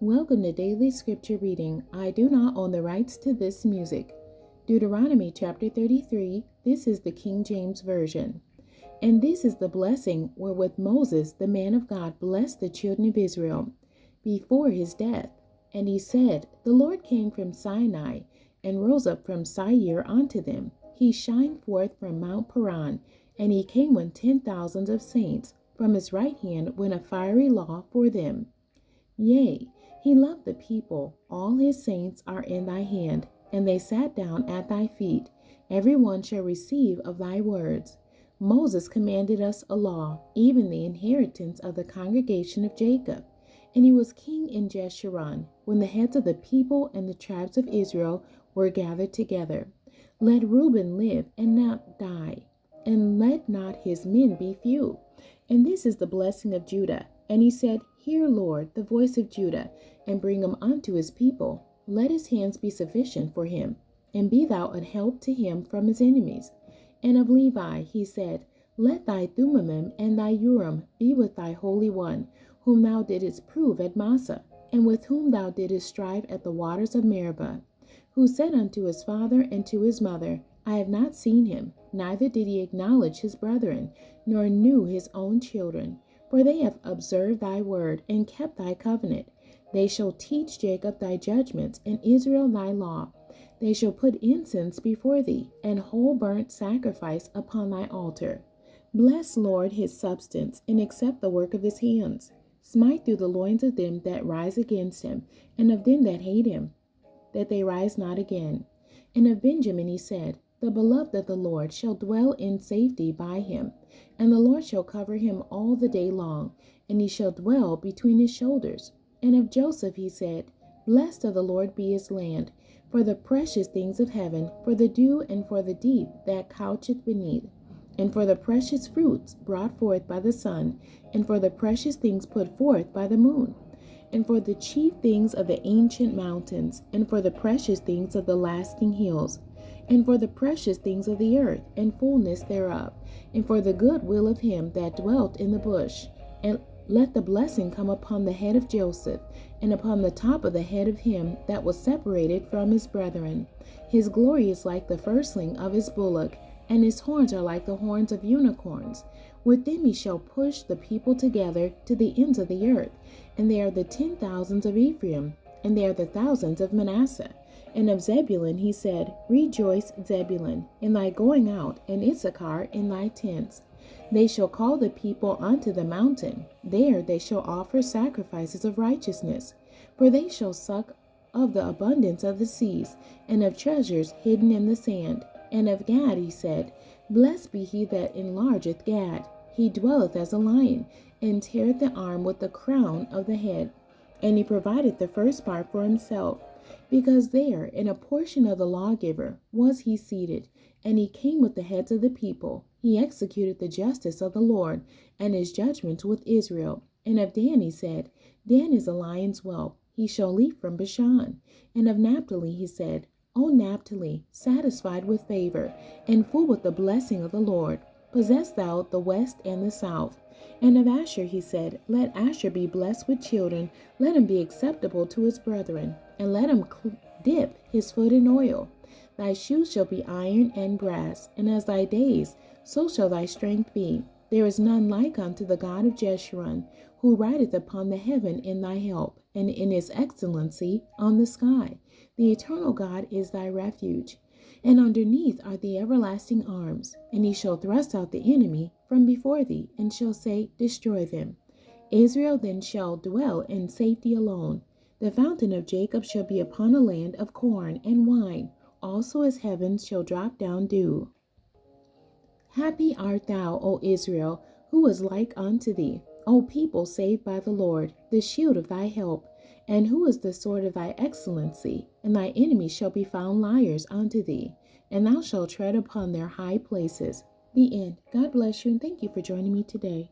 Welcome to Daily Scripture Reading. I do not own the rights to this music. Deuteronomy chapter 33. This is the King James Version. And this is the blessing wherewith Moses, the man of God, blessed the children of Israel before his death. And he said, The Lord came from Sinai and rose up from Seir unto them. He shined forth from Mount Paran, and he came with 10,000s of saints. From his right hand went a fiery law for them. Yea, he loved the people. All his saints are in thy hand, and they sat down at thy feet. Every one shall receive of thy words. Moses commanded us a law, even the inheritance of the congregation of Jacob. And he was king in Jeshurun, when the heads of the people and the tribes of Israel were gathered together. Let Reuben live and not die, and let not his men be few. And this is the blessing of Judah. And he said, Hear, Lord, the voice of Judah, and bring him unto his people. Let his hands be sufficient for him, and be thou an help to him from his enemies. And of Levi he said, Let thy Thummim and thy Urim be with thy Holy One, whom thou didst prove at Massah, and with whom thou didst strive at the waters of Meribah, who said unto his father and to his mother, I have not seen him, neither did he acknowledge his brethren, nor knew his own children. For they have observed thy word, and kept thy covenant. They shall teach Jacob thy judgments, and Israel thy law. They shall put incense before thee, and whole burnt sacrifice upon thy altar. Bless, Lord, his substance, and accept the work of his hands. Smite through the loins of them that rise against him, and of them that hate him, that they rise not again. And of Benjamin he said, The beloved of the Lord shall dwell in safety by him, and the Lord shall cover him all the day long, and he shall dwell between his shoulders. And of Joseph he said, Blessed of the Lord be his land, for the precious things of heaven, for the dew and for the deep that coucheth beneath, and for the precious fruits brought forth by the sun, and for the precious things put forth by the moon, and for the chief things of the ancient mountains, and for the precious things of the lasting hills, and for the precious things of the earth, and fullness thereof, and for the good will of him that dwelt in the bush. And let the blessing come upon the head of Joseph, and upon the top of the head of him that was separated from his brethren. His glory is like the firstling of his bullock, and his horns are like the horns of unicorns. With them he shall push the people together to the ends of the earth. And they are the 10,000s of Ephraim, and they are the thousands of Manasseh. And of Zebulun he said, Rejoice, Zebulun, in thy going out, and Issachar in thy tents. They shall call the people unto the mountain. There they shall offer sacrifices of righteousness. For they shall suck of the abundance of the seas, and of treasures hidden in the sand. And of Gad he said, Blessed be he that enlargeth Gad. He dwelleth as a lion, and teareth the arm with the crown of the head. And he provided the first part for himself, because there in a portion of the lawgiver was he seated, and he came with the heads of the people. He executed the justice of the Lord, and his judgments with Israel. And of Dan he said, Dan is a lion's whelp, he shall leap from Bashan. And of Naphtali he said, O Naphtali, satisfied with favor, and full with the blessing of the Lord, possess thou the west and the south. And of Asher he said, Let Asher be blessed with children, let him be acceptable to his brethren, and let him dip his foot in oil. Thy shoes shall be iron and brass, and as thy days, so shall thy strength be. There is none like unto the God of Jeshurun, who rideth upon the heaven in thy help, and in his excellency on the sky. The eternal God is thy refuge, and underneath are the everlasting arms. And he shall thrust out the enemy from before thee, and shall say, Destroy them. Israel then shall dwell in safety alone. The fountain of Jacob shall be upon a land of corn and wine, also as heavens shall drop down dew. Happy art thou, O Israel, who is like unto thee, O people saved by the Lord, the shield of thy help. And who is the sword of thy excellency? And thy enemies shall be found liars unto thee, and thou shalt tread upon their high places. The end. God bless you, and thank you for joining me today.